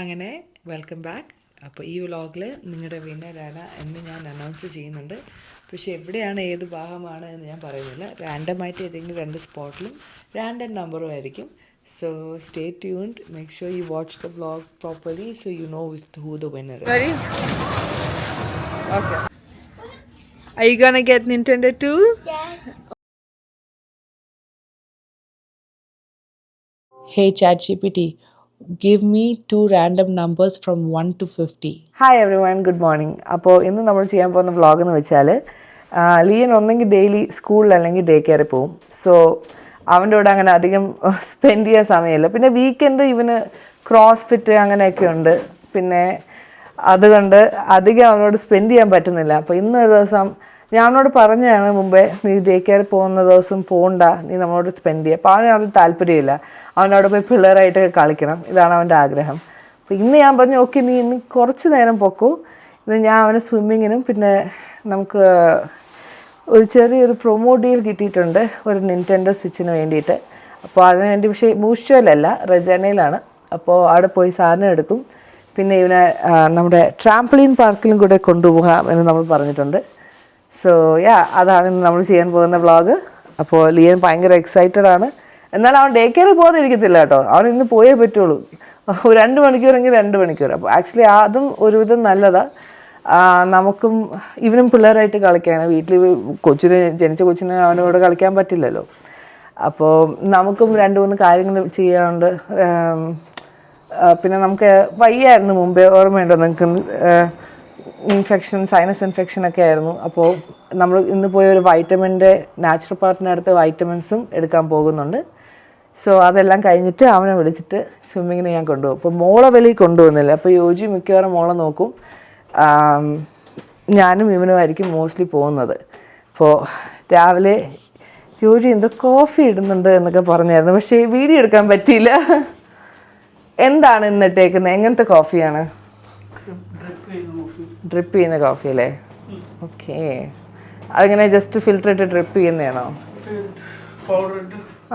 അങ്ങനെ welcome back. അപ്പോൾ ഈ വ്ളോഗിൽ നിങ്ങളുടെ വിന്നറാണ് എന്ന് ഞാൻ അനൗൺസ് ചെയ്യുന്നുണ്ട്. പക്ഷേ എവിടെയാണ് ഏത് ഭാഗമാണ് എന്ന് ഞാൻ പറയുന്നില്ല. റാൻഡമായിട്ട് ഏതെങ്കിലും 2 സ്പോട്ടിലും റാൻഡം നമ്പറും ആയിരിക്കും. So stay tuned. Make sure you watch the vlog properly so you know who the winner is. Ready? Okay. Are you gonna get Nintendo too? Yes. Hey ChatGPT, give me 2 random numbers from 1 to 50. Hi every one, good morning. അപ്പോൾ ഇന്ന് നമ്മൾ ചെയ്യാൻ പോകുന്ന vlog എന്ന് വെച്ചാൽ ലിയൻ ഒന്നെങ്കിൽ daily സ്കൂളിൽ അല്ലെങ്കിൽ ഡേ കെയറിൽ പോവും. സോ അവൻ്റെ കൂടെ അങ്ങനെ അധികം സ്പെൻഡ് ചെയ്യാൻ സമയമില്ല. പിന്നെ വീക്കെൻഡ് ഇവന് ക്രോസ് ഫിറ്റ് അങ്ങനെയൊക്കെ ഉണ്ട്. പിന്നെ അതുകൊണ്ട് അധികം അവനോട് സ്പെൻഡ് ചെയ്യാൻ പറ്റുന്നില്ല. അപ്പോൾ ഇന്നൊരു ദിവസം ഞാൻ അവനോട് പറഞ്ഞതാണ് മുമ്പേ, നീ ഡേ കെയർ പോകുന്ന ദിവസം പോകണ്ട, നീ നമ്മളോട് സ്പെൻഡ് ചെയ്യുക. അപ്പോൾ അവന് അത് താല്പര്യമില്ല. അവനവിടെ പോയി പിള്ളേരായിട്ടൊക്കെ കളിക്കണം, ഇതാണ് അവൻ്റെ ആഗ്രഹം. അപ്പോൾ ഇന്ന് ഞാൻ പറഞ്ഞു, ഓക്കെ നീ ഇന്ന് കുറച്ച് നേരം പൊക്കൂ. ഇന്ന് ഞാൻ അവനെ സ്വിമ്മിങ്ങിനും പിന്നെ നമുക്ക് ഒരു ചെറിയൊരു പ്രൊമോ ഡീൽ കിട്ടിയിട്ടുണ്ട് ഒരു നിൻറ്റെൻഡോ സ്വിച്ചിന് വേണ്ടിയിട്ട്. അപ്പോൾ അതിന് വേണ്ടി, പക്ഷേ മൂഷ്വലല്ല, റെജനയിലാണ്. അപ്പോൾ അവിടെ പോയി സാധനം എടുക്കും. പിന്നെ ഇവനെ നമ്മുടെ ട്രാംപ്ലീൻ പാർക്കിലും കൂടെ കൊണ്ടുപോകാം എന്ന് നമ്മൾ പറഞ്ഞിട്ടുണ്ട്. സോ അതാണ് ഇന്ന് നമ്മൾ ചെയ്യാൻ പോകുന്ന വ്ളോഗ്. അപ്പോൾ ലിയൻ ഭയങ്കര എക്സൈറ്റഡ് ആണ്. എന്നാൽ അവൻ ഡേ കെയറിൽ പോകാതിരിക്കത്തില്ല കേട്ടോ. അവൻ ഇന്ന് പോയേ പറ്റുള്ളൂ. 2 മണിക്കൂറെങ്കിൽ 2 മണിക്കൂർ. അപ്പോൾ ആക്ച്വലി അതും ഒരുവിധം നല്ലതാണ്. നമുക്കും ഇവനും പിള്ളേരായിട്ട് കളിക്കാനാണ്. വീട്ടിൽ ജനിച്ച കൊച്ചിന് അവനോട് കളിക്കാൻ പറ്റില്ലല്ലോ. അപ്പോൾ നമുക്കും 2-3 കാര്യങ്ങൾ ചെയ്യാറുണ്ട്. പിന്നെ നമുക്ക് വയ്യായിരുന്നു മുമ്പേ, ഓർമ്മയുണ്ടോ നിങ്ങൾക്ക്? സൈനസ് ഇൻഫെക്ഷനൊക്കെ ആയിരുന്നു. അപ്പോൾ നമ്മൾ ഇന്ന് പോയ ഒരു വൈറ്റമിൻ്റെ നാച്ചുറോപ്പാത്തിനടുത്ത് വൈറ്റമിൻസും എടുക്കാൻ പോകുന്നുണ്ട്. സോ അതെല്ലാം കഴിഞ്ഞിട്ട് അവനെ വിളിച്ചിട്ട് സ്വിമ്മിങ്ങിന് ഞാൻ കൊണ്ടുപോകും. അപ്പോൾ മോളെ വെളിയിൽ കൊണ്ടുപോകുന്നില്ല. അപ്പോൾ യോജി മിക്കവാറും മോളെ നോക്കും. ഞാനും ഇവനുമായിരിക്കും മോസ്റ്റ്ലി പോകുന്നത്. അപ്പോൾ രാവിലെ യോജി എന്തോ കോഫി ഇടുന്നുണ്ട് എന്നൊക്കെ പറഞ്ഞായിരുന്നു, പക്ഷേ വീഡിയോ എടുക്കാൻ പറ്റിയില്ല. എന്താണ് ഇന്നിട്ടേക്കുന്നത്? എങ്ങനത്തെ കോഫിയാണ്? ഡ്രിപ്പ് ചെയ്യുന്ന കോഫി അല്ലേ? ഓക്കെ. അതിങ്ങനെ ജസ്റ്റ് ഫിൽറ്റർ ഇട്ട് ഡ്രിപ്പ് ചെയ്യുന്നതാണോ?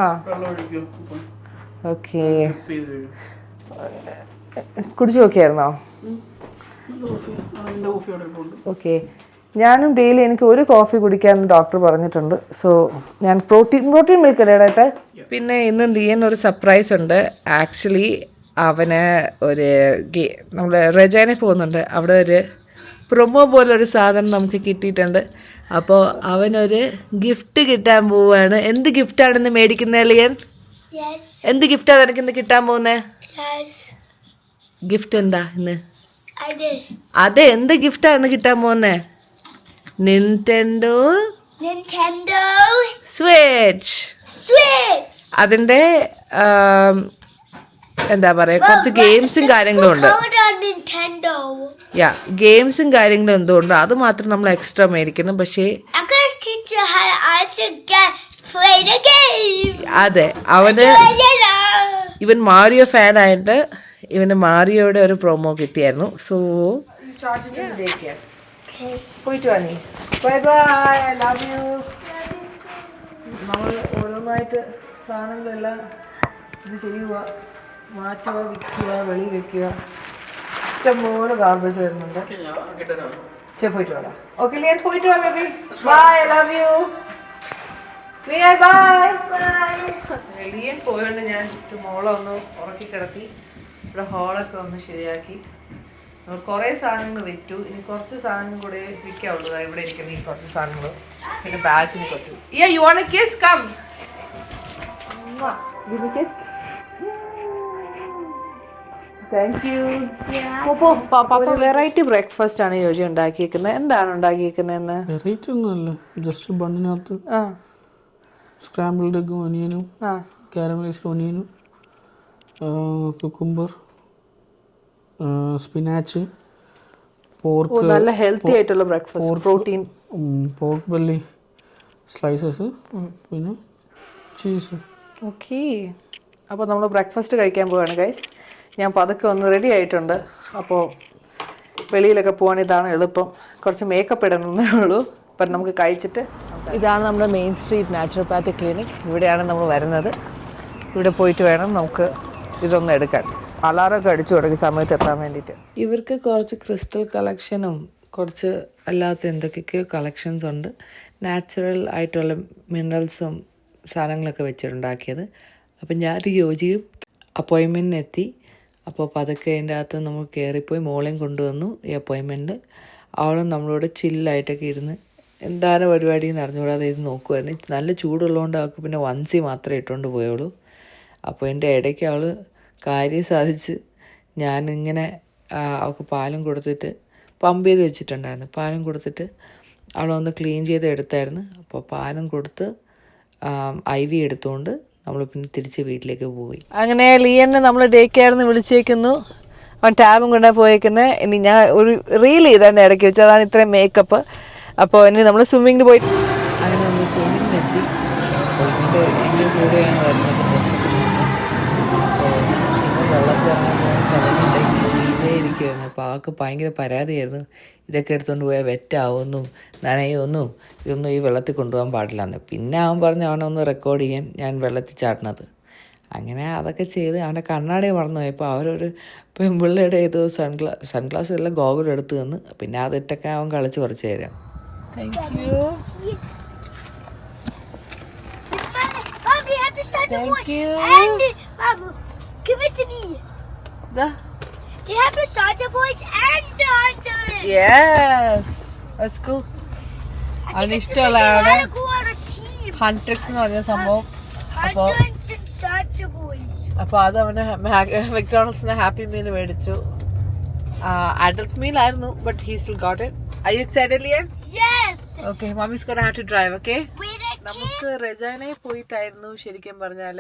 ആ, ഓക്കെ. കുടിച്ചു നോക്കിയായിരുന്നോ? ഓക്കെ. ഞാനും ഡെയിലി എനിക്ക് ഒരു കോഫി കുടിക്കാമെന്ന് ഡോക്ടർ പറഞ്ഞിട്ടുണ്ട്. സോ ഞാൻ പ്രോട്ടീൻ മിൽക്ക് അല്ലേ ഇടട്ടെ. പിന്നെ ഇന്ന് ലിയൻ ഒരു സർപ്രൈസ് ഉണ്ട്. ആക്ച്വലി അവന് ഒരു നമ്മൾ റെജാനെ പോകുന്നുണ്ട്, അവിടെ ഒരു പ്രൊമോ പോലൊരു സാധനം നമുക്ക് കിട്ടിയിട്ടുണ്ട്. അപ്പോൾ അവനൊരു ഗിഫ്റ്റ് കിട്ടാൻ പോവുകയാണ്. എന്ത് ഗിഫ്റ്റാണെന്ന് മേടിക്കുന്നത് ലിയൻ? എന്ത് ഗിഫ്റ്റാണ് നിനക്കിന്ന് കിട്ടാൻ പോകുന്നത്? ഗിഫ്റ്റ് എന്താ ഇന്ന്? അതെ, എന്ത് ഗിഫ്റ്റാ ഇന്ന് കിട്ടാൻ പോകുന്നേ? നിൻറ്റെൻഡോ സ്വിച്ച്. അതിൻ്റെ എന്താ പറയാ, കുറച്ച് ഗെയിംസും കാര്യങ്ങളും ഉണ്ട്. ഗെയിംസും കാര്യങ്ങളും എന്തുകൊണ്ട് അത് മാത്രം നമ്മൾ എക്സ്ട്രാ മേടിക്കണം. പക്ഷേ അതെ, ഇവൻ മാരിയോ ഫാൻ ആയിട്ട് ഇവന് മാരിയോയുടെ ഒരു പ്രൊമോ കിട്ടിയായിരുന്നു. സോ പോയിട്ട് വാങ്ങി. Bye bye, I love U. നമ്മൾ ഓരോന്നായിട്ട് സാധനങ്ങളെല്ലാം ഇത് ചെയ്യുക, മാറ്റുക, വിൽക്കുക, വെളി വെക്കുക. ഇഷ്ടംപോലെ ഗാർബേജ് വരുന്നുണ്ട്. പോയിട്ട് വേണം. ഓക്കെ ലിയൻ, പോയിട്ട് വാ baby. Bye, I love you. Lian bye. Lian പോയോണ്ട് ഞാൻ ജസ്റ്റ് മോളെ ഒന്ന് ഉറക്കി കിടത്തി. ഇവിടെ ഹോളൊക്കെ ഒന്ന് ശരിയാക്കി. നമ്മൾ കുറേ സാധനങ്ങൾ വിറ്റു. ഇനി കുറച്ച് സാധനങ്ങൾ കൂടെ വിൽക്കാവുള്ളൂ. ഇവിടെ ഇരിക്കുന്ന ഈ കുറച്ച് സാധനങ്ങൾ, പിന്നെ ബാഗിന് കുറച്ച്. You want a kiss? Come. Give me a kiss. Thank you. ഒരു വെറൈറ്റി ബ്രേക്ക്ഫാസ്റ്റ് ആണ് യോജി ഉണ്ടാക്കിയിരിക്കുന്നത്. എന്താണ് ഉണ്ടാക്കിയിരിക്കുന്നതെന്ന്? വെറൈറ്റി ഒന്നുമല്ല, ജസ്റ്റ് ബണ്ണിനകത്ത് സ്ക്രാമ്പിൾഡ് എഗ്ഗും ഒനിയനും കാരമലൈസ്ഡ് ഒനിയനും കുക്കുംബർ, സ്പിനാച്ച്, പോർക്ക്, നല്ല ഹെൽത്തി ആയിട്ടുള്ള breakfast, protein, pork belly slices, പിന്നെ ചീസ്. ഓക്കെ. അപ്പോൾ നമ്മൾ ബ്രേക്ക്ഫാസ്റ്റ് കഴിക്കാൻ പോവുകയാണ് ഗൈസ്. ഞാൻ പതുക്കെ ഒന്ന് റെഡി ആയിട്ടുണ്ട്. അപ്പോൾ വെളിയിലൊക്കെ പോകാൻ ഇതാണ് എളുപ്പം. കുറച്ച് മേക്കപ്പ് ഇടണമെന്നേ ഉള്ളൂ. അപ്പം നമുക്ക് കഴിച്ചിട്ട്. ഇതാണ് നമ്മുടെ മെയിൻ സ്ട്രീറ്റ് നാച്ചുറോപ്പാത്തി ക്ലിനിക്. ഇവിടെയാണ് നമ്മൾ വരുന്നത്. ഇവിടെ പോയിട്ട് വേണം നമുക്ക് ഇതൊന്ന് എടുക്കാൻ. അലാറമൊക്കെ അടിച്ചു തുടങ്ങി സമയത്ത് എത്താൻ വേണ്ടിയിട്ട്. ഇവർക്ക് കുറച്ച് ക്രിസ്റ്റൽ കളക്ഷനും കുറച്ച് അല്ലാത്ത എന്തൊക്കെയൊക്കെയോ കളക്ഷൻസ് ഉണ്ട്. നാച്ചുറൽ ആയിട്ടുള്ള മിനറൽസും സാധനങ്ങളൊക്കെ വെച്ചിട്ടുണ്ടാക്കിയത്. അപ്പം ഞാനൊരു യോജിയും അപ്പോയിൻമെൻറ്റിന് എത്തി. അപ്പോൾ പതുക്കെ അതിൻ്റെ അകത്ത് നമ്മൾ കയറിപ്പോയി മോളെയും കൊണ്ടുവന്നു ഈ അപ്പോയിൻമെൻറ്റ്. അവളും നമ്മളോട് ചില്ലായിട്ടൊക്കെ ഇരുന്ന് എന്താണ് പരിപാടി എന്ന് അറിഞ്ഞുകൂടാതെ ഇത് നോക്കുമായിരുന്നു. നല്ല ചൂടുള്ളതുകൊണ്ട് അവൾക്ക് പിന്നെ വൻസി മാത്രമേ ഇട്ടുകൊണ്ട് പോയുള്ളൂ. അപ്പോൾ എൻ്റെ ഇടയ്ക്ക് അവൾ കാര്യം സാധിച്ച് ഞാനിങ്ങനെ അവൾക്ക് പാലും കൊടുത്തിട്ട് പമ്പ് ചെയ്ത് വെച്ചിട്ടുണ്ടായിരുന്നു. പാലും കൊടുത്തിട്ട് അവളൊന്ന് ക്ലീൻ ചെയ്ത് എടുത്തായിരുന്നു. അപ്പോൾ പാലും കൊടുത്ത് IV എടുത്തുകൊണ്ട് നമ്മൾ പിന്നെ തിരിച്ച് വീട്ടിലേക്ക് പോയി. അങ്ങനെ ലിയനെ നമ്മൾ ഡേ കെയറിന്ന് വിളിച്ചേക്കുന്നു. അവൻ ടാബും കൊണ്ടാണ് പോയേക്കുന്നത്. ഇനി ഞാൻ ഒരു റീൽ ചെയ്തതിൻ്റെ ഇടയ്ക്ക് വെച്ച് അതാണ് ഇത്രയും മേക്കപ്പ്. അപ്പോൾ ഇനി നമ്മൾ സ്വിമ്മിങ്ങിന് പോയി. അങ്ങനെ നമ്മൾ സ്വിമ്മിങ്ങിനെത്തി. അപ്പോൾ എൻ്റെ കൂടെയാണ് വരുന്നത് ഡ്രസ്സൊക്കെ മാറ്റാൻ. അപ്പോൾ ഇന്ന് വെള്ളത്തിൽ ഇറങ്ങാൻ പോകുന്ന സമയത്ത് ഇരിക്കുമായിരുന്നു. അപ്പോൾ ആൾക്ക് ഭയങ്കര പരാതിയായിരുന്നു. ഇതൊക്കെ എടുത്തുകൊണ്ട് പോയാൽ വെറ്റാവുമെന്നും നനയൊന്നും ഇതൊന്നും ഈ വെള്ളത്തിൽ കൊണ്ടുപോകാൻ പാടില്ലെന്ന്. പിന്നെ അവൻ പറഞ്ഞു അവനൊന്ന് റെക്കോർഡ് ചെയ്യാൻ ഞാൻ വെള്ളത്തിൽ ചാടണത്. അങ്ങനെ അതൊക്കെ ചെയ്ത് അവൻ്റെ കണ്ണാടി മറന്നു പോയപ്പോൾ അവരൊരു പെൺപിള്ളയുടെ ഏതോ സൺഗ്ലാസ് എല്ലാം ഗോഗിൾ എടുത്ത് തന്ന്. പിന്നെ അതിട്ടൊക്കെ അവൻ കളിച്ച് കുറച്ച് തരാം. Thank you. Thank you. And Mom, give it to me. They have the Sasha boys and the Hunter. Yes. Let's go. അനിഷ്ടമുള്ളതാണ് Go on a team. ഹൺട്രിക്സ് എന്ന് പറഞ്ഞ സംഭവം. അപ്പോൾ Hunter and Sasha boys. അപ്പോൾ അത് അവന് മെക്ഡോണൾഡ്സിന് ഹാപ്പി മീൽ മേടിച്ചു. Adult meal ആയിരുന്നു, but he still got it. Are you excited, Lian? Yes. Okay, mommy's gonna have to drive, okay? Wait a നമുക്ക് റെജാനെ പോയിട്ടായിരുന്നു ശരിക്കും പറഞ്ഞാൽ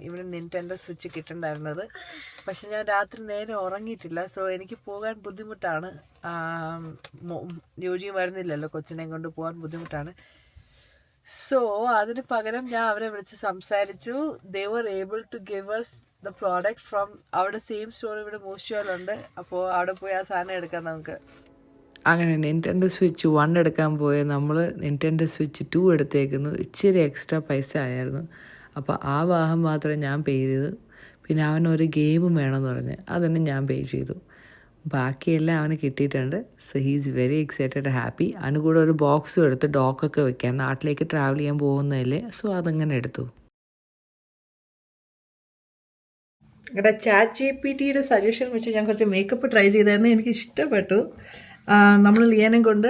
ഇവിടെ നിന്റെൻഡോ സ്വിച്ച് കിട്ടണ്ടായിരുന്നത്. പക്ഷെ ഞാൻ രാത്രി നേരെ ഉറങ്ങിയിട്ടില്ല. സോ എനിക്ക് പോകാൻ ബുദ്ധിമുട്ടാണ്. യോജിയും വരുന്നില്ലല്ലോ, കൊച്ചിനെയും കൊണ്ട് പോകാൻ ബുദ്ധിമുട്ടാണ്. സോ അതിന് പകരം ഞാൻ അവരെ വിളിച്ച് സംസാരിച്ചു. They were able to give us the product from അവിടെ സെയിം സ്റ്റോർ ഇവിടെ മൂഷ്യാലുണ്ട്. അപ്പോൾ അവിടെ പോയി ആ സാധനം എടുക്കാം നമുക്ക്. അങ്ങനെ നിന്റെൻഡോ സ്വിച്ച് 1 എടുക്കാൻ പോയ നമ്മൾ നിന്റെൻഡോ സ്വിച്ച് 2 എടുത്തേക്കുന്നു. ഇച്ചിരി എക്സ്ട്രാ പൈസ ആയിരുന്നു. അപ്പോൾ ആ വാഹനം മാത്രമേ ഞാൻ പേ ചെയ്തത്. പിന്നെ അവനൊരു ഗെയിമും വേണമെന്ന് പറഞ്ഞ് അതിന് ഞാൻ പേ ചെയ്തു. ബാക്കിയെല്ലാം അവന് കിട്ടിയിട്ടുണ്ട്. So he's very excited, happy. അവന് കൂടെ ഒരു ബോക്സും എടുത്ത് ഡോക്കൊക്കെ വെക്കാൻ, നാട്ടിലേക്ക് ട്രാവൽ ചെയ്യാൻ പോകുന്നതല്ലേ. സോ അതങ്ങനെ എടുത്തു. ഇവിടെ ChatGPTയുടെ സജഷൻ വെച്ച് ഞാൻ കുറച്ച് മേക്കപ്പ് ട്രൈ ചെയ്തായിരുന്നു. എനിക്ക് ഇഷ്ടപ്പെട്ടു. നമ്മൾ ലിയനെ കൊണ്ട്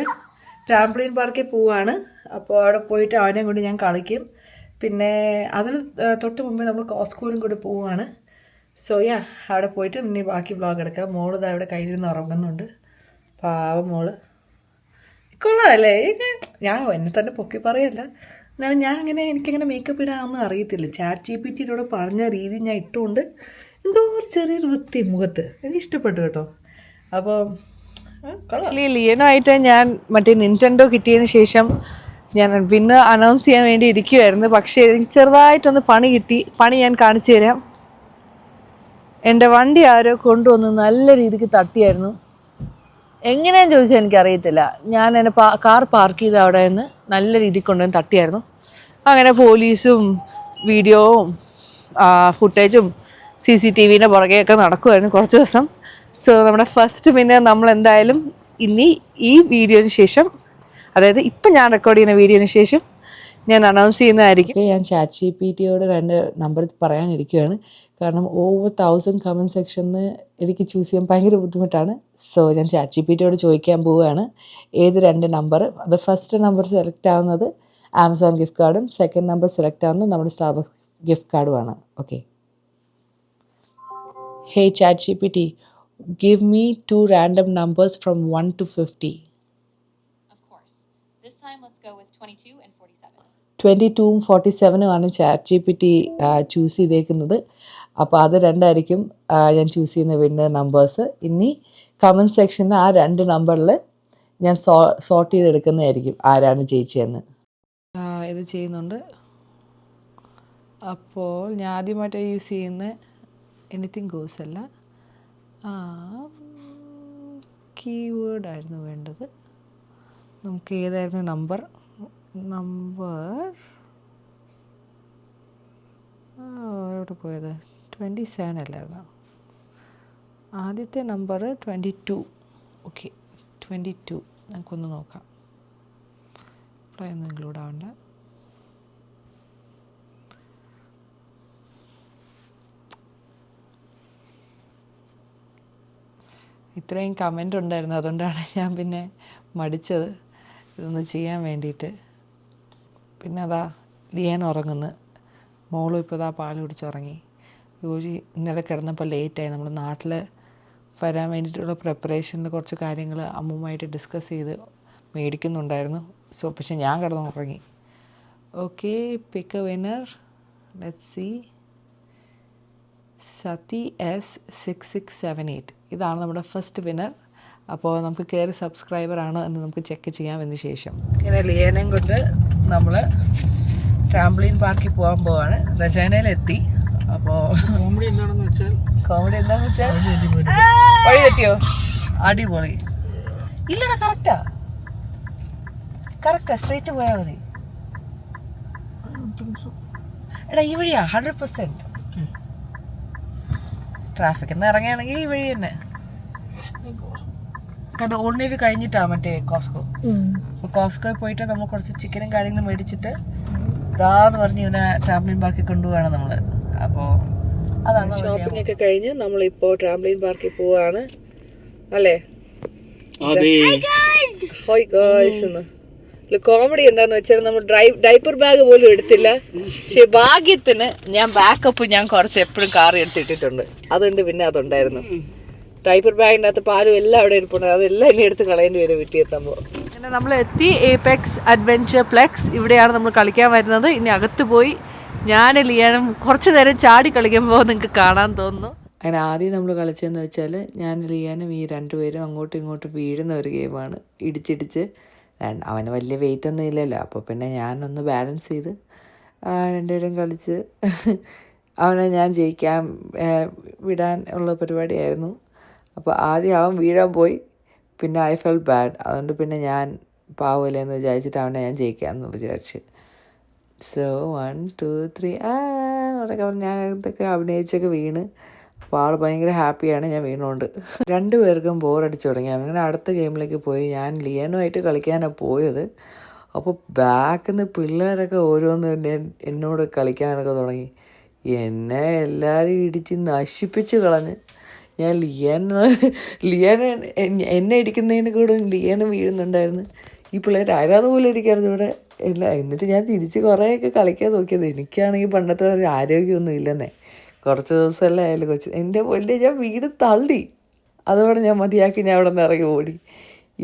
ട്രാംപ്ലിൻ പാർക്കിൽ പോവാണ്. അപ്പോൾ അവിടെ പോയിട്ട് അവനെയും കൊണ്ട് ഞാൻ കളിക്കും. പിന്നെ അതിന് തൊട്ട് മുമ്പേ നമ്മൾ കോസ്കോയിലും കൂടി പോവുകയാണ്. സോ അവിടെ പോയിട്ട് ഇനി ബാക്കി വ്ളോഗ് എടുക്കാം. മോള് ഇതാ ഇവിടെ കയ്യിലിരുന്ന് ഉറങ്ങുന്നുണ്ട്. പാവം മോള്. കൊള്ളാമല്ലേ? ഞാൻ എന്നെ തന്നെ പൊക്കി പറയല്ല, എന്നാലും ഞാൻ എനിക്കങ്ങനെ മേക്കപ്പ് ഇടാമെന്ന് അറിയത്തില്ല. ChatGPTയോട് പറഞ്ഞ രീതി ഞാൻ ഇട്ടുകൊണ്ട് എന്തോ ഒരു ചെറിയൊരു വൃത്തി മുഖത്ത് എനിക്ക് ഇഷ്ടപ്പെട്ടു കേട്ടോ. അപ്പോൾ ആക്ച്വലി ലിയനുമായിട്ട് ഞാൻ മറ്റേ നിന്റെൻഡോ കിട്ടിയതിന് ശേഷം ഞാൻ വിന്നർ അനൗൺസ് ചെയ്യാൻ വേണ്ടി ഇരിക്കുമായിരുന്നു. പക്ഷേ എനിക്ക് ചെറുതായിട്ടൊന്ന് പണി ഞാൻ കാണിച്ചു തരാം. എൻ്റെ വണ്ടി ആരോ കൊണ്ടുവന്ന് നല്ല രീതിക്ക് തട്ടിയായിരുന്നു. എങ്ങനെയാണെന്ന് ചോദിച്ചാൽ എനിക്കറിയത്തില്ല. ഞാൻ എൻ്റെ കാർ പാർക്ക് ചെയ്ത് അവിടെ നിന്ന് നല്ല രീതിക്ക് കൊണ്ടുവന്ന് തട്ടിയായിരുന്നു. അങ്ങനെ പോലീസും വീഡിയോവും ഫുട്ടേജും CCTVൻ്റെ പുറകെയൊക്കെ നടക്കുമായിരുന്നു കുറച്ച് ദിവസം. സോ നമ്മുടെ ഫസ്റ്റ് പിന്നെ നമ്മൾ എന്തായാലും ഇനി ഈ വീഡിയോന് ശേഷം, അതായത് ഇപ്പം ഞാൻ റെക്കോർഡ് ചെയ്യുന്ന വീഡിയോന് ശേഷം ഞാൻ അനൗൺസ് ചെയ്യുന്നതായിരിക്കും. ഞാൻ ChatGPTയോട് 2 നമ്പർ പറയാനിരിക്കുകയാണ്. കാരണം ഓവർ 1000 കമൻറ്റ് സെക്ഷനിൽ എനിക്ക് ചൂസ് ചെയ്യാൻ ഭയങ്കര ബുദ്ധിമുട്ടാണ്. സോ ഞാൻ ChatGPTയോട് ചോദിക്കാൻ പോവുകയാണ് ഏത് 2 നമ്പർ. അത് ഫസ്റ്റ് നമ്പർ സെലക്ട് ആവുന്നത് ആമസോൺ ഗിഫ്റ്റ് കാർഡും സെക്കൻഡ് നമ്പർ സെലക്ട് ആവുന്നത് നമ്മുടെ സ്റ്റാർബക്സ് ഗിഫ്റ്റ് കാർഡുമാണ്. Okay. Hey ChatGPT, give me 2 random numbers from 1 to 50. Of course. This time let's go with 22 and 47. 22ഉം 47ഉം ആണ് ChatGPT ചൂസ് ചെയ്തേക്കുന്നത്. അപ്പോൾ അത് രണ്ടായിരിക്കും ഞാൻ ചൂസ് ചെയ്യുന്ന വിന്നർ നമ്പേഴ്സ്. ഇനി കമൻറ്റ് സെക്ഷനിൽ ആ 2 നമ്പറിൽ ഞാൻ സോർട്ട് ചെയ്തെടുക്കുന്നതായിരിക്കും ആരാണ് ജയിച്ചതെന്ന്. ഇത് ചെയ്യുന്നുണ്ട്. അപ്പോൾ ഞാൻ ആദ്യമായിട്ട് യൂസ് ചെയ്യുന്ന എനിത്തിങ് ഗോസ് അല്ല, കീവേഡായിരുന്നു വേണ്ടത്. നമുക്ക് ഏതായിരുന്നു നമ്പർ എവിടെ പോയത്? 27 അല്ലായിരുന്നു. ആദ്യത്തെ നമ്പർ 22. ഓക്കെ, 22 നമുക്കൊന്ന് നോക്കാം. ഇപ്പോഴൊന്നും ഇൻക്ലൂഡ് ആവണ്ട. ഇത്രയും കമൻ്റ് ഉണ്ടായിരുന്നു, അതുകൊണ്ടാണ് ഞാൻ പിന്നെ മടിച്ചത് ഇതൊന്ന് ചെയ്യാൻ വേണ്ടിയിട്ട്. പിന്നെ അതാ ലിയാൻ ഉറങ്ങുന്നു, മോളും ഇപ്പോൾ ഇതാ പാൽ കുടിച്ചുറങ്ങി. യോജി ഇന്നലെ കിടന്നപ്പോൾ ലേറ്റായി. നമ്മൾ നാട്ടിൽ വരാൻ വേണ്ടിയിട്ടുള്ള പ്രിപ്പറേഷനിൽ കുറച്ച് കാര്യങ്ങൾ അമ്മുമായിട്ട് ഡിസ്കസ് ചെയ്ത് മേടിക്കുന്നുണ്ടായിരുന്നു. പക്ഷെ ഞാൻ കിടന്നുറങ്ങി. Okay, pick a winner. Let's see. Sathi S6678 ഇതാണ് നമ്മുടെ ഫസ്റ്റ് വിന്നർ. അപ്പോൾ നമുക്ക് കയറി സബ്സ്ക്രൈബർ ആണോ എന്ന് നമുക്ക് ചെക്ക് ചെയ്യാം ഇതിന് ശേഷം. ഇങ്ങനെ ലിയനെയും കൊണ്ട് നമ്മൾ ട്രാംപ്ലീൻ പാർക്കിൽ പോകാൻ പോവാണ്. രചനയിലെത്തി. അപ്പോൾ കോമഡി എന്താണെന്ന് വെച്ചാൽ വഴി തെറ്റിയോ? അടിപൊളി. ഇല്ലടാ, കറക്റ്റാ സ്ട്രേറ്റ് പോയാൽ മതി. എടാ ഈ വഴിയാ 100%. ട്രാഫിക്കിൽ നിന്ന് ഇറങ്ങുകയാണെങ്കിൽ ഈ വഴി തന്നെ. കാരണം ഓൾഡ് നേവി കഴിഞ്ഞിട്ടാ മറ്റേ കോസ്കോ. കോസ്കോയിൽ പോയിട്ട് നമ്മൾ കുറച്ച് ചിക്കനും കാര്യങ്ങളും മേടിച്ചിട്ട് ഇതാന്ന് പറഞ്ഞ് ഇവനെ ട്രാംപ്ലീൻ പാർക്കിൽ കൊണ്ടുപോവാണ് നമ്മൾ. അപ്പോൾ അതാണ് ഷോപ്പിംഗ് ഒക്കെ കഴിഞ്ഞ് നമ്മളിപ്പോൾ ട്രാംപ്ലീൻ പാർക്കിൽ പോവാണ് അല്ലേ? ഹോയ് ഗോയ്സ് എന്ന്. കോമഡി എന്താന്ന് വെച്ചാൽ നമ്മൾ ഡൈപ്പർ ബാഗ് പോലും എടുത്തില്ല. പക്ഷെ ഭാഗ്യത്തിന് ഞാൻ ബാക്കപ്പ് ഞാൻ കുറച്ച് എപ്പോഴും കാർ എടുത്തിട്ടിട്ടുണ്ട്. അതുകൊണ്ട് പിന്നെ അതുണ്ടായിരുന്നു. ഡൈപ്പർ ബാഗിൻ്റെ അകത്ത് പാലും എല്ലാം അവിടെ ഇരിപ്പുണ്ട്. അതെല്ലാം ഇനി എടുത്ത് കളയേണ്ടി വരും വീട്ടിലെത്തുമ്പോൾ. അങ്ങനെ നമ്മൾ എത്തി ഏപെക്സ് അഡ്വെഞ്ചർ പ്ലെക്സ്. ഇവിടെയാണ് നമ്മൾ കളിക്കാൻ വരുന്നത്. ഇനി അകത്ത് പോയി ഞാൻ ലിയാനും കുറച്ച് നേരം ചാടി കളിക്കുമ്പോൾ നിങ്ങൾക്ക് കാണാൻ തോന്നുന്നു. അങ്ങനെ ആദ്യം നമ്മൾ കളിച്ചതെന്ന് വെച്ചാൽ ഞാൻ ലിയാനും ഈ രണ്ടുപേരും അങ്ങോട്ടും ഇങ്ങോട്ടും വീഴുന്ന ഒരു ഗെയിമാണ്. ഇടിച്ചിടിച്ച് അവന് വലിയ വെയിറ്റ് ഒന്നും ഇല്ലല്ലോ, അപ്പോൾ പിന്നെ ഞാനൊന്ന് ബാലൻസ് ചെയ്ത് രണ്ടുപേരും കളിച്ച് അവനെ ഞാൻ ജയിക്കാൻ വിടാൻ ഉള്ള പരിപാടിയായിരുന്നു. അപ്പോൾ ആദ്യം അവൻ വീഴാൻ പോയി. പിന്നെ ഐ ഫെൽ ബാഡ്. അതുകൊണ്ട് പിന്നെ ഞാൻ പാവല്ലെന്ന് വിചാരിച്ചിട്ട് അവനെ ഞാൻ ജയിക്കാമെന്ന് വിചാരിച്ച്. സോ 1 2 3 അതൊക്കെ ഞാൻ ഇതൊക്കെ അഭിനയിച്ചൊക്കെ വീണ്. അപ്പോൾ ആൾ ഭയങ്കര ഹാപ്പിയാണ് ഞാൻ വീണുകൊണ്ട്. രണ്ടുപേർക്കും ബോറടിച്ച് തുടങ്ങി. അങ്ങനെ അടുത്ത ഗെയിമിലേക്ക് പോയി. ഞാൻ ലിയനുമായിട്ട് കളിക്കാനാണ് പോയത്. അപ്പോൾ ബാക്കിൽ നിന്ന് പിള്ളേരൊക്കെ ഓരോന്ന് എന്നോട് കളിക്കാനൊക്കെ തുടങ്ങി. എന്നെ എല്ലാവരും ഇടിച്ച് നശിപ്പിച്ച് കളഞ്ഞ്. ഞാൻ ലിയാൻ എന്നെ ഇടിക്കുന്നതിന് കൂടെ ലിയാന് വീഴുന്നുണ്ടായിരുന്നു. ഈ പിള്ളേർ ആരാന്ന് പോലും ഇരിക്കായിരുന്നു ഇവിടെ. എന്നിട്ട് ഞാൻ തിരിച്ച് കുറേയൊക്കെ കളിക്കാൻ നോക്കിയത്. എനിക്കാണെങ്കിൽ പണ്ടത്തെ ഒരു ആരോഗ്യമൊന്നും ഇല്ലെന്നേ. കുറച്ച് ദിവസമല്ലേ ആയാലും കൊച്ചു എൻ്റെ പൊന്നെ ഞാൻ വീട് തള്ളി. അതോടെ ഞാൻ മതിയാക്കി ഞാൻ അവിടെ നിന്ന് ഇറങ്ങി ഓടി.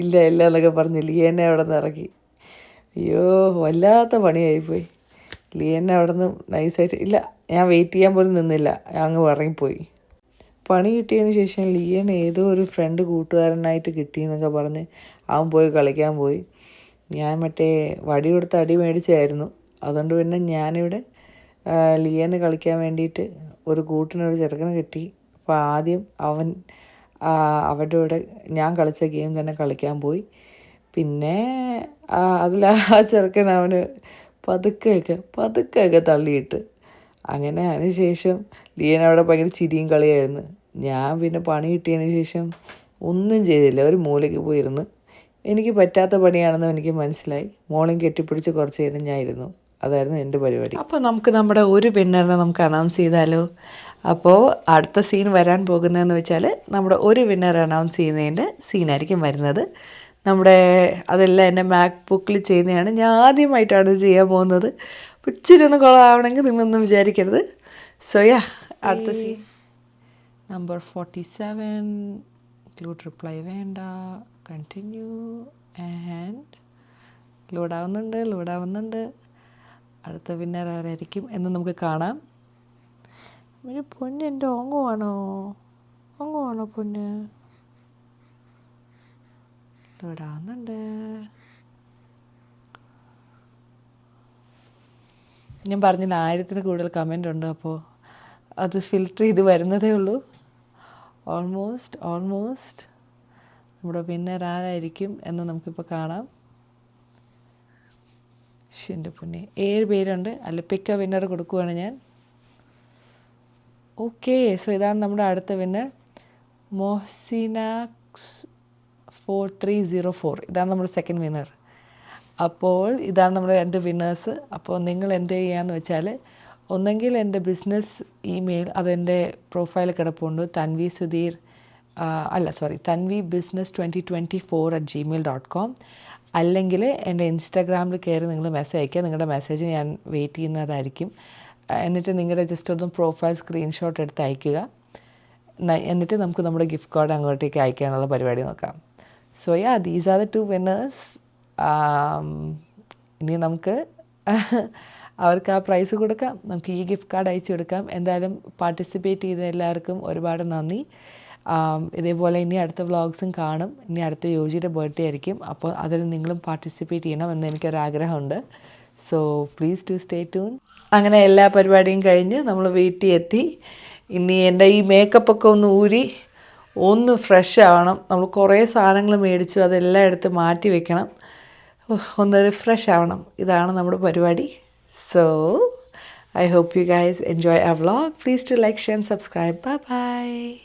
ഇല്ല എന്നൊക്കെ പറഞ്ഞ് ലിയനെ അവിടെ നിന്ന് ഇറക്കി. അയ്യോ വല്ലാത്ത പണിയായിപ്പോയി. ലിയനെ അവിടെ നിന്ന് നൈസായിട്ട് ഇല്ല, ഞാൻ വെയിറ്റ് ചെയ്യാൻ പോലും നിന്നില്ല, ഞാൻ അങ്ങ് ഇറങ്ങിപ്പോയി. പണി കിട്ടിയതിന് ശേഷം ലിയൻ ഏതോ ഒരു ഫ്രണ്ട് കൂട്ടുകാരനായിട്ട് കിട്ടിയെന്നൊക്കെ പറഞ്ഞ് അവൻ പോയി കളിക്കാൻ പോയി. ഞാൻ മറ്റേ വടി കൊടുത്ത് അടി മേടിച്ചായിരുന്നു. അതുകൊണ്ട് പിന്നെ ഞാനിവിടെ ലിയന് കളിക്കാൻ വേണ്ടിയിട്ട് ഒരു കൂട്ടിനൊരു ചെറുക്കനെ കിട്ടി. അപ്പോൾ ആദ്യം അവൻ അവരുടെ കൂടെ ഞാൻ കളിച്ച ഗെയിം തന്നെ കളിക്കാൻ പോയി. പിന്നെ അതിൽ ആ ചെറുക്കൻ അവന് പതുക്കെയൊക്കെ തള്ളിയിട്ട്. അങ്ങനെ അതിനുശേഷം ലിയൻ അവിടെ ഭയങ്കര ചിരിയും കളിയായിരുന്നു. ഞാൻ പിന്നെ പണി കിട്ടിയതിന് ശേഷം ഒന്നും ചെയ്തില്ല, ഒരു മൂലയ്ക്ക് പോയിരുന്നു. എനിക്ക് പറ്റാത്ത പണിയാണെന്ന് എനിക്ക് മനസ്സിലായി. മോളെയും കെട്ടിപ്പിടിച്ച് കുറച്ച് നേരം ഞാൻ ഇരുന്നു. അതായിരുന്നു എൻ്റെ പരിപാടി. അപ്പോൾ നമുക്ക് നമ്മുടെ ഒരു വിന്നറിനെ നമുക്ക് അനൗൺസ് ചെയ്താലോ? അപ്പോൾ അടുത്ത സീൻ വരാൻ പോകുന്നതെന്ന് വെച്ചാൽ നമ്മുടെ ഒരു വിന്നർ അനൗൺസ് ചെയ്യുന്നതിൻ്റെ സീനായിരിക്കും വരുന്നത്. അതെല്ലാം എൻ്റെ മാക് ബുക്കിൽ ചെയ്യുന്നതാണ്. ഞാൻ ആദ്യമായിട്ടാണ് ചെയ്യാൻ പോകുന്നത്. ഇച്ചിരി ഒന്ന് കൊള്ളാവണമെങ്കിൽ നിങ്ങളൊന്നും വിചാരിക്കരുത്. സോ അടുത്ത സീൻ നമ്പർ 47. ഇൻക്ലൂഡ് റിപ്ലൈ വേണ്ട, കണ്ടിന്യൂ ആൻഡ് ലോഡാവുന്നുണ്ട്. അടുത്ത വിന്നർ ആരായിരിക്കും എന്ന് നമുക്ക് കാണാം. ഒരു പൊന്ന് എൻ്റെ ഓങ്ങുവാണോ പൊന്ന്? ലോഡാവുന്നുണ്ട്. ഞാൻ പറഞ്ഞില്ല 1000-ൽ കൂടുതൽ കമൻ്റ് ഉണ്ട്. അപ്പോൾ അത് ഫിൽറ്റർ ചെയ്ത് വരുന്നതേ ഉള്ളൂ. ഓൾമോസ്റ്റ് നമ്മുടെ വിന്നർ ആരായിരിക്കും എന്ന് നമുക്കിപ്പോൾ കാണാം. എൻ്റെ പൊന്നെ 7 പേരുണ്ട്. അല്ല പിക്ക് വിന്നർ കൊടുക്കുവാണ് ഞാൻ. ഓക്കെ, സോ ഇതാണ് നമ്മുടെ അടുത്ത വിന്നർ. മോഹ്സിനാക്സ് 4304 ഇതാണ് നമ്മുടെ സെക്കൻഡ് വിന്നർ. അപ്പോൾ ഇതാണ് നമ്മുടെ 2 വിന്നേഴ്സ്. അപ്പോൾ നിങ്ങൾ എന്ത് ചെയ്യാന്ന് വെച്ചാൽ ഒന്നെങ്കിൽ എൻ്റെ ബിസിനസ് ഇമെയിൽ അതെൻ്റെ പ്രൊഫൈൽ കിടപ്പുണ്ട്, tanvibusiness2024@gmail.com. അല്ലെങ്കിൽ എൻ്റെ ഇൻസ്റ്റാഗ്രാമിൽ കയറി നിങ്ങൾ മെസ്സേജ് അയയ്ക്കുക. നിങ്ങളുടെ മെസ്സേജ് ഞാൻ വെയിറ്റ് ചെയ്യുന്നതായിരിക്കും. എന്നിട്ട് നിങ്ങളുടെ ജസ്റ്റ് ഒന്ന് പ്രൊഫൈൽ സ്ക്രീൻഷോട്ട് എടുത്ത് അയയ്ക്കുക. എന്നിട്ട് നമുക്ക് നമ്മുടെ ഗിഫ്റ്റ് കാർഡ് അങ്ങോട്ടേക്ക് അയക്കാനുള്ള പരിപാടി നോക്കാം. So these are the 2 winners. ഇനി നമുക്ക് അവർക്ക് ആ പ്രൈസ് കൊടുക്കാം, നമുക്ക് ഈ ഗിഫ്റ്റ് കാർഡ് അയച്ചു കൊടുക്കാം. എന്തായാലും പാർട്ടിസിപ്പേറ്റ് ചെയ്ത എല്ലാവർക്കും ഒരുപാട് നന്ദി. ഇതേപോലെ ഇനി അടുത്ത വ്ളോഗ്സും കാണും. ഇനി അടുത്ത യോജിയുടെ ബർത്ത്ഡേ ആയിരിക്കും. അപ്പോൾ അതിൽ നിങ്ങളും പാർട്ടിസിപ്പേറ്റ് ചെയ്യണം എന്ന് എനിക്കൊരാഗ്രഹമുണ്ട്. So please to stay tune. അങ്ങനെ എല്ലാ പരിപാടിയും കഴിഞ്ഞ് നമ്മൾ വീട്ടിൽ എത്തി. ഇനി എൻ്റെ ഈ മേക്കപ്പൊക്കെ ഒന്ന് ഊരി ഒന്ന് ഫ്രഷ് ആവണം. നമ്മൾ കുറേ സാധനങ്ങൾ മേടിച്ചു, അതെല്ലാം എടുത്ത് മാറ്റി വെക്കണം, ഒന്ന് റിഫ്രഷ് ആവണം. ഇതാണ് നമ്മുടെ പരിപാടി. So I hope you guys enjoy our vlog. Please do like, share and subscribe. Bye bye.